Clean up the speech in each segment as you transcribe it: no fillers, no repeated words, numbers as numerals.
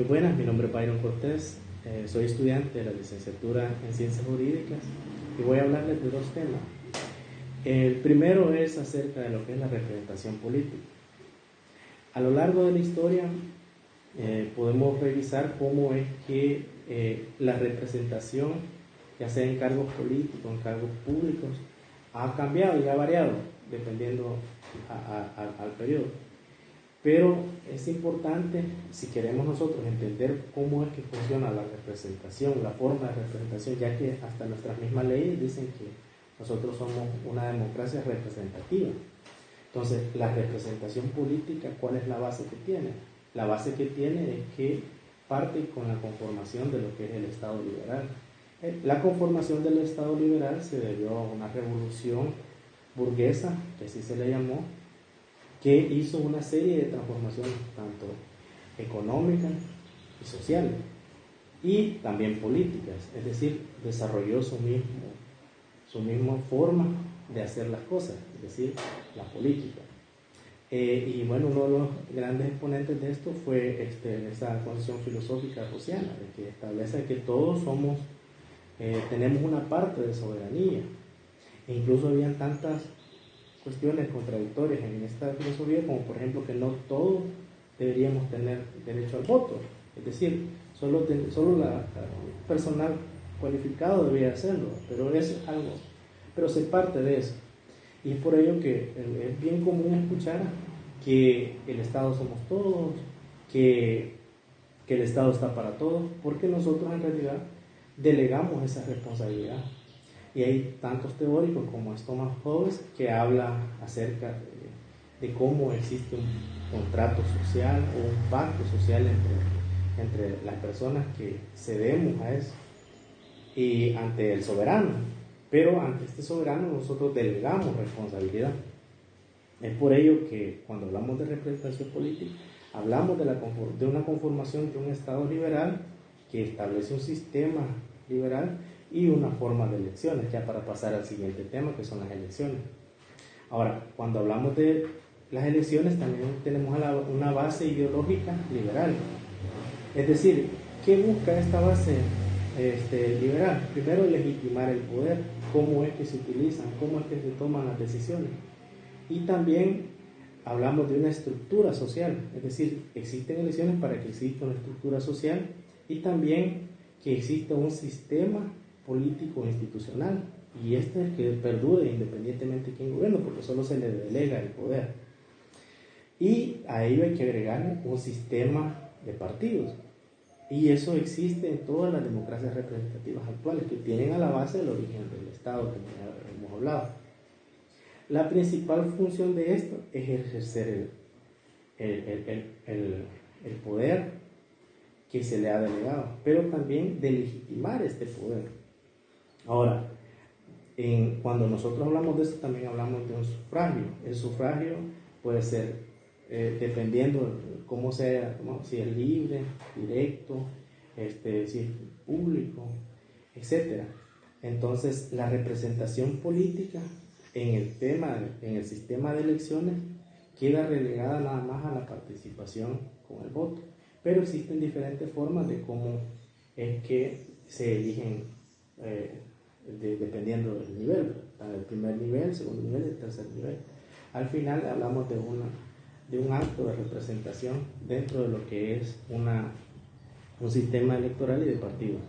Buenas, mi nombre es Byron Cortés, soy estudiante de la licenciatura en Ciencias Jurídicas y voy a hablarles de dos temas. El primero es acerca de lo que es la representación política. A lo largo de la historia podemos revisar cómo es que la representación, ya sea en cargos políticos, en cargos públicos, ha cambiado y ha variado dependiendo al periodo. Pero es importante, si queremos nosotros entender cómo es que funciona la representación, la forma de representación, ya que hasta nuestras mismas leyes dicen que nosotros somos una democracia representativa. Entonces, la representación política, ¿cuál es la base que tiene? La base que tiene es que parte con la conformación de lo que es el Estado liberal. La conformación del Estado liberal se debió a una revolución burguesa, que así se le llamó, que hizo una serie de transformaciones tanto económicas y sociales y también políticas, es decir, desarrolló su misma forma de hacer las cosas, es decir, la política. Y bueno, uno de los grandes exponentes de esto fue esa concepción filosófica rusiana, de que establece que todos tenemos una parte de soberanía, e incluso habían tantas cuestiones contradictorias en esta filosofía, como por ejemplo que no todos deberíamos tener derecho al voto, es decir, solo la personal cualificado debería hacerlo, pero se parte de eso. Y es por ello que es bien común escuchar que el Estado somos todos, que el Estado está para todos, porque nosotros en realidad delegamos esa responsabilidad. Y hay tantos teóricos como es Thomas Hobbes, que habla acerca de cómo existe un contrato social o un pacto social entre las personas que cedemos a eso y ante el soberano. Pero ante este soberano nosotros delegamos responsabilidad. Es por ello que cuando hablamos de representación política, hablamos de una conformación de un Estado liberal que establece un sistema liberal y una forma de elecciones, ya para pasar al siguiente tema, que son las elecciones. Ahora, cuando hablamos de las elecciones, también tenemos una base ideológica liberal. Es decir, ¿qué busca esta base liberal? Primero, legitimar el poder, cómo es que se utilizan, cómo es que se toman las decisiones. Y también hablamos de una estructura social, es decir, existen elecciones para que exista una estructura social y también que exista un sistema político e institucional, y es que perdure independientemente de quién gobierne, porque solo se le delega el poder. Y a ello hay que agregar un sistema de partidos, y eso existe en todas las democracias representativas actuales, que tienen a la base el origen del Estado, como ya hemos hablado. La principal función de esto es ejercer el poder que se le ha delegado, pero también de legitimar este poder. Ahora, cuando nosotros hablamos de esto, también hablamos de un sufragio. El sufragio puede ser, dependiendo cómo sea, ¿no? Si es libre, directo, si es público, etc. Entonces, la representación política en el sistema de elecciones queda relegada nada más a la participación con el voto, pero existen diferentes formas de cómo es que se eligen dependiendo del nivel, el primer nivel, segundo nivel y el tercer nivel. Al final hablamos de un acto de representación dentro de lo que es un sistema electoral y de partidos.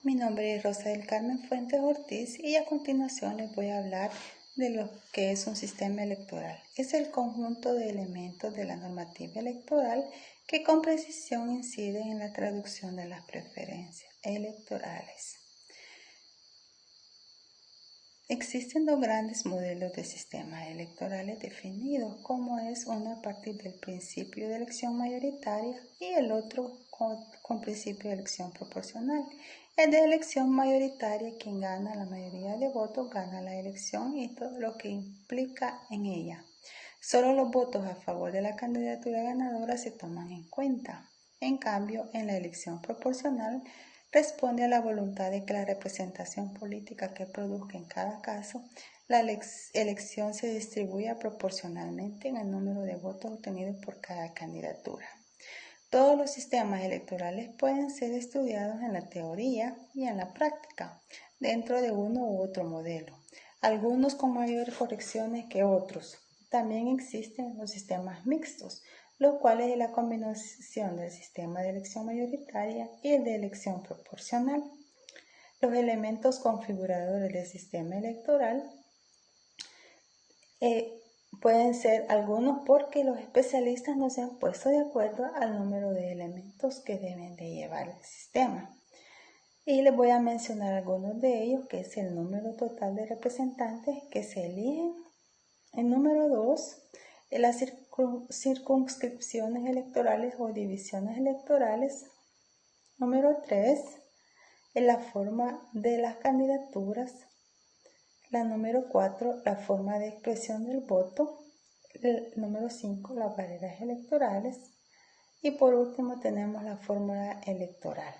Mi nombre es Rosa del Carmen Fuentes Ortiz y a continuación les voy a hablar de lo que es un sistema electoral. Es el conjunto de elementos de la normativa electoral que con precisión inciden en la traducción de las preferencias electorales. Existen dos grandes modelos de sistemas electorales definidos, como es uno a partir del principio de elección mayoritaria y el otro con principio de elección proporcional. El de elección mayoritaria, quien gana la mayoría de votos, gana la elección y todo lo que implica en ella. Solo los votos a favor de la candidatura ganadora se toman en cuenta. En cambio, en la elección proporcional, responde a la voluntad de que la representación política que produzca en cada caso, la elección se distribuya proporcionalmente en el número de votos obtenidos por cada candidatura. Todos los sistemas electorales pueden ser estudiados en la teoría y en la práctica, dentro de uno u otro modelo, algunos con mayores correcciones que otros. También existen los sistemas mixtos, los cuales es la combinación del sistema de elección mayoritaria y el de elección proporcional. Los elementos configuradores del sistema electoral pueden ser algunos porque los especialistas no se han puesto de acuerdo al número de elementos que deben de llevar el sistema. Y les voy a mencionar algunos de ellos, que es el número total de representantes que se eligen. El número 2 es las circunscripciones electorales o divisiones electorales. Número 3 es la forma de las candidaturas. La número 4, la forma de expresión del voto. El número 5, las barreras electorales. Y por último tenemos la fórmula electoral.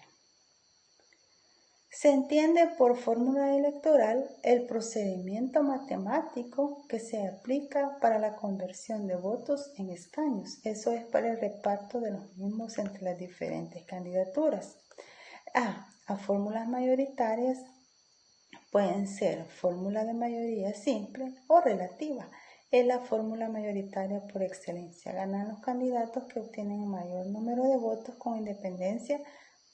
Se entiende por fórmula electoral el procedimiento matemático que se aplica para la conversión de votos en escaños. Eso es para el reparto de los mismos entre las diferentes candidaturas. A fórmulas mayoritarias pueden ser fórmula de mayoría simple o relativa. Es la fórmula mayoritaria por excelencia. Ganan los candidatos que obtienen mayor número de votos con independencia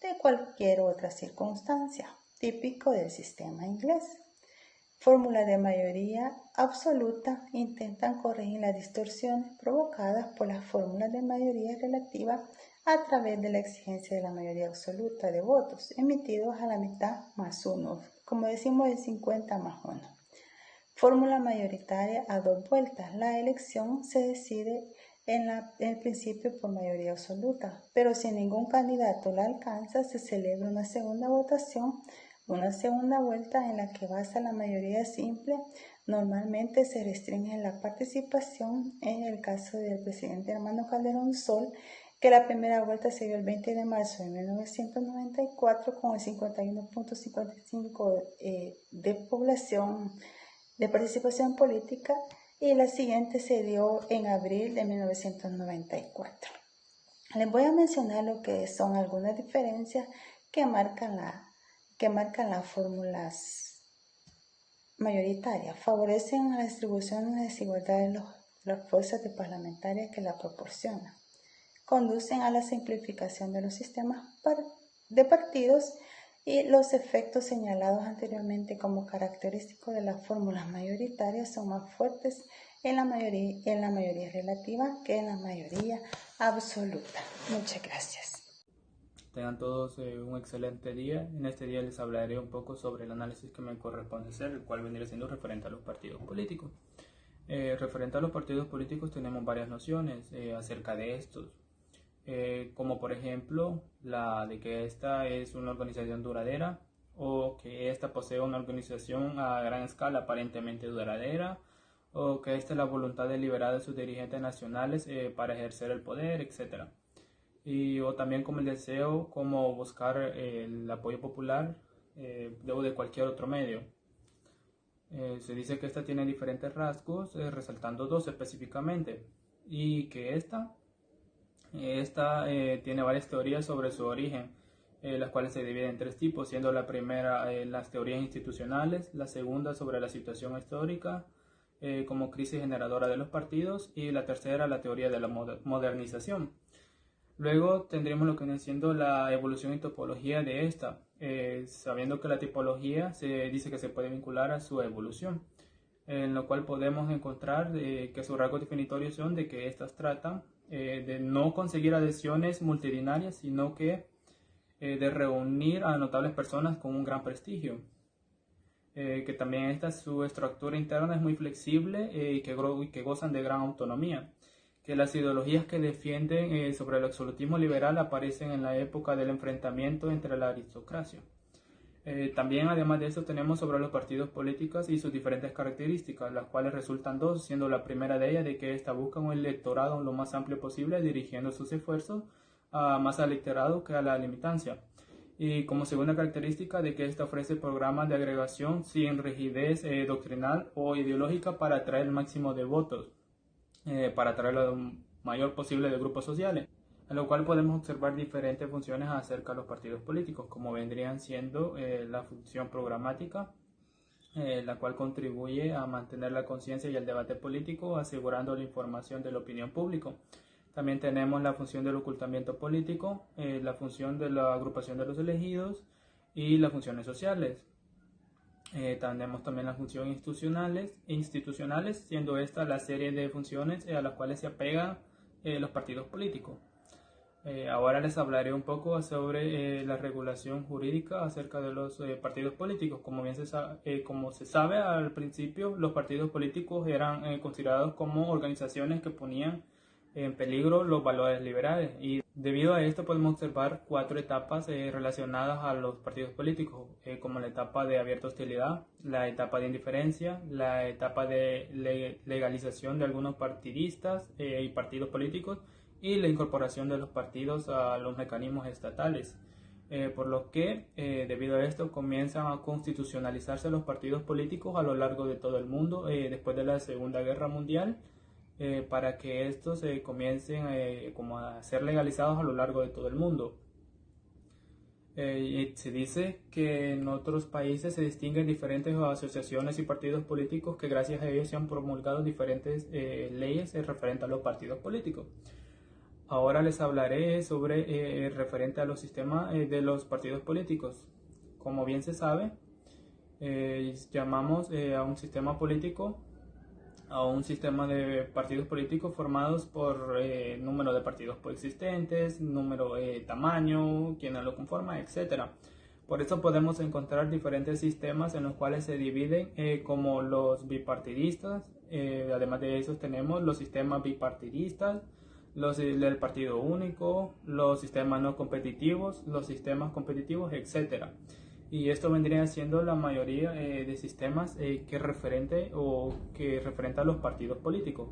de cualquier otra circunstancia, típico del sistema inglés. Fórmula de mayoría absoluta intentan corregir las distorsiones provocadas por las fórmulas de mayoría relativa a través de la exigencia de la mayoría absoluta de votos emitidos a la mitad más 1, como decimos el 50 más 1. Fórmula mayoritaria a 2 vueltas. La elección se decide en el principio por mayoría absoluta, pero si ningún candidato la alcanza, se celebra una segunda votación, una segunda vuelta en la que basa la mayoría simple. Normalmente se restringe la participación en el caso del presidente Armando Calderón Sol, que la primera vuelta se dio el 20 de marzo de 1994 con el 51.55% de población de participación política, y la siguiente se dio en abril de 1994. Les voy a mencionar lo que son algunas diferencias que marcan las fórmulas mayoritarias. Favorecen a la distribución y la desigualdad de las fuerzas de parlamentarias que la proporcionan. Conducen a la simplificación de los sistemas de partidos y los efectos señalados anteriormente como característicos de las fórmulas mayoritarias son más fuertes en la mayoría relativa que en la mayoría absoluta. Muchas gracias. Tengan todos un excelente día. En este día les hablaré un poco sobre el análisis que me corresponde hacer, el cual vendría siendo referente a los partidos políticos. Referente a los partidos políticos tenemos varias nociones acerca de estos. Como por ejemplo la de que esta es una organización duradera, o que esta posee una organización a gran escala aparentemente duradera, o que esta es la voluntad deliberada de sus dirigentes nacionales para ejercer el poder, etc. O también como el deseo como buscar el apoyo popular de cualquier otro medio. Se dice que esta tiene diferentes rasgos, resaltando dos específicamente, y que esta tiene varias teorías sobre su origen, las cuales se dividen en tres tipos, siendo la primera las teorías institucionales, la segunda sobre la situación histórica como crisis generadora de los partidos, y la tercera la teoría de la modernización. Luego tendremos lo que viene siendo la evolución y topología de esta, sabiendo que la tipología se dice que se puede vincular a su evolución, en lo cual podemos encontrar que sus rasgos definitorios son de que estas tratan de no conseguir adhesiones multitudinarias, sino que de reunir a notables personas con un gran prestigio. Que también su estructura interna es muy flexible y que gozan de gran autonomía. Que las ideologías que defienden sobre el absolutismo liberal aparecen en la época del enfrentamiento entre la aristocracia. También, además de eso, tenemos sobre los partidos políticos y sus diferentes características, las cuales resultan dos, siendo la primera de ellas de que ésta busca un electorado lo más amplio posible, dirigiendo sus esfuerzos más al electorado que a la limitancia. Y como segunda característica de que ésta ofrece programas de agregación sin rigidez doctrinal o ideológica para atraer el máximo de votos, para atraer lo mayor posible de grupos sociales. en lo cual podemos observar diferentes funciones acerca de los partidos políticos, como vendrían siendo la función programática, la cual contribuye a mantener la conciencia y el debate político, asegurando la información de la opinión pública. También tenemos la función del ocultamiento político, la función de la agrupación de los elegidos y las funciones sociales. Tenemos también las funciones institucionales, siendo esta la serie de funciones a las cuales se apegan los partidos políticos. Ahora les hablaré un poco sobre la regulación jurídica acerca de los partidos políticos. Como se sabe al principio, los partidos políticos eran considerados como organizaciones que ponían en peligro los valores liberales, y debido a esto podemos observar 4 etapas relacionadas a los partidos políticos, como la etapa de abierta hostilidad, la etapa de indiferencia, la etapa de legalización de algunos partidistas y partidos políticos, y la incorporación de los partidos a los mecanismos estatales, por lo que debido a esto comienzan a constitucionalizarse los partidos políticos a lo largo de todo el mundo después de la Segunda Guerra Mundial, para que estos comiencen como a ser legalizados a lo largo de todo el mundo. Y se dice que en otros países se distinguen diferentes asociaciones y partidos políticos que gracias a ellos se han promulgado diferentes leyes referentes a los partidos políticos. Ahora les hablaré sobre referente a los sistemas de los partidos políticos. Como bien se sabe, llamamos a un sistema político a un sistema de partidos políticos formados por número de partidos coexistentes, número de tamaño, quienes lo conforman, etc. Por eso podemos encontrar diferentes sistemas en los cuales se dividen como los bipartidistas. Además de esos tenemos los sistemas bipartidistas, los del partido único, los sistemas no competitivos, los sistemas competitivos, etc. Y esto vendría siendo la mayoría de sistemas que referente a los partidos políticos.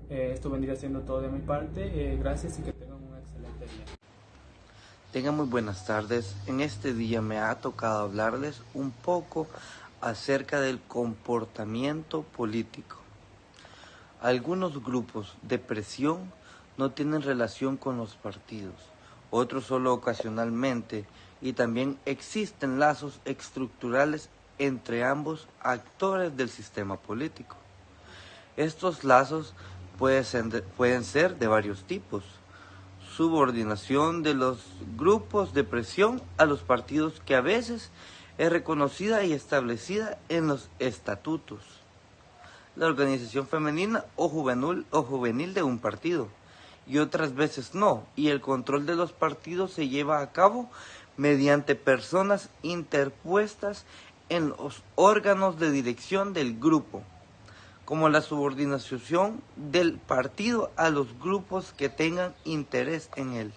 Esto vendría siendo todo de mi parte. Gracias y que tengan un excelente día. Tengan muy buenas tardes. En este día me ha tocado hablarles un poco acerca del comportamiento político. Algunos grupos de presión no tienen relación con los partidos, otros solo ocasionalmente, y también existen lazos estructurales entre ambos actores del sistema político. Estos lazos pueden ser de varios tipos: subordinación de los grupos de presión a los partidos, que a veces es reconocida y establecida en los estatutos, la organización femenina o juvenil de un partido, y otras veces no, y el control de los partidos se lleva a cabo mediante personas interpuestas en los órganos de dirección del grupo, como la subordinación del partido a los grupos que tengan interés en él.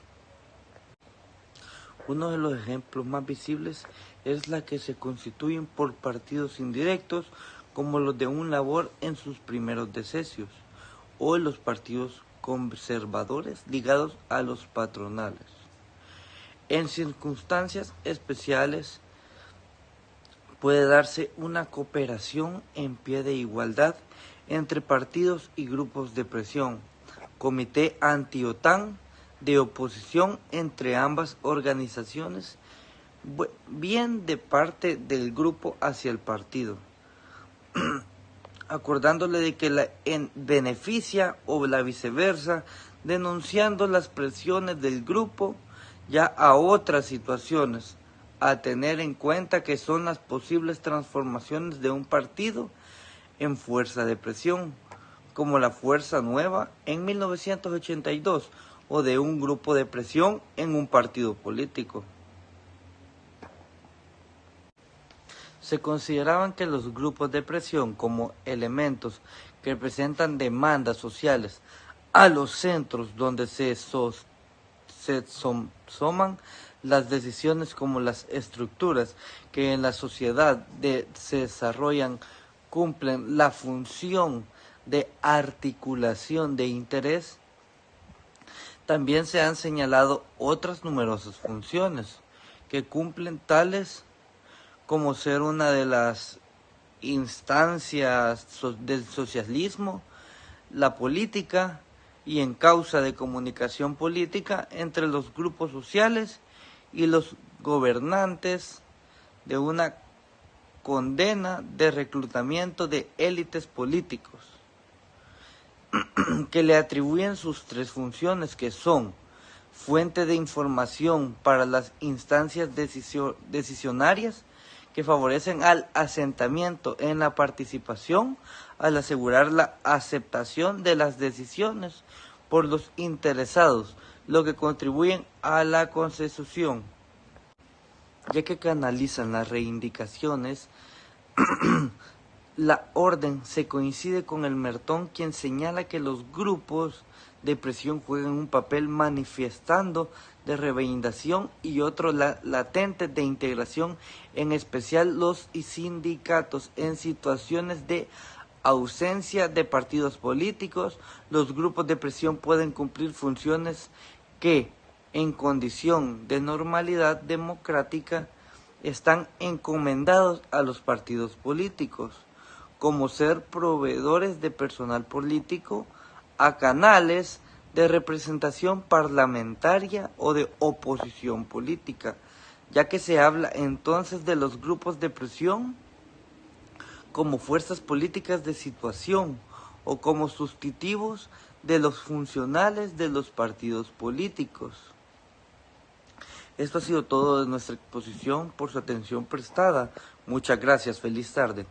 Uno de los ejemplos más visibles es la que se constituyen por partidos indirectos, como los de un labor en sus primeros decenios, o los partidos conservadores ligados a los patronales. En circunstancias especiales puede darse una cooperación en pie de igualdad entre partidos y grupos de presión, comité anti-OTAN de oposición entre ambas organizaciones, bien de parte del grupo hacia el partido, acordándole de que la beneficia o la viceversa, denunciando las presiones del grupo ya a otras situaciones a tener en cuenta, que son las posibles transformaciones de un partido en fuerza de presión, como la Fuerza Nueva en 1982, o de un grupo de presión en un partido político. Se consideraban que los grupos de presión como elementos que representan demandas sociales a los centros donde se soman las decisiones, como las estructuras que en la sociedad se desarrollan, cumplen la función de articulación de interés. También se han señalado otras numerosas funciones que cumplen, tales como ser una de las instancias del socialismo, la política, y en causa de comunicación política entre los grupos sociales y los gobernantes de una condena de reclutamiento de élites políticos que le atribuyen sus tres funciones, que son fuente de información para las instancias decisionarias que favorecen al asentamiento en la participación al asegurar la aceptación de las decisiones por los interesados, lo que contribuyen a la consecución, ya que canalizan las reivindicaciones. La orden se coincide con el Merton, quien señala que los grupos de presión juegan un papel manifestando de reivindicación y otro latente de integración, en especial los sindicatos. En situaciones de ausencia de partidos políticos, los grupos de presión pueden cumplir funciones que, en condición de normalidad democrática, están encomendados a los partidos políticos, como ser proveedores de personal político, a canales de representación parlamentaria o de oposición política, ya que se habla entonces de los grupos de presión como fuerzas políticas de situación o como sustitutivos de los funcionales de los partidos políticos. Esto ha sido todo de nuestra exposición. Por su atención prestada. Muchas gracias. Feliz tarde.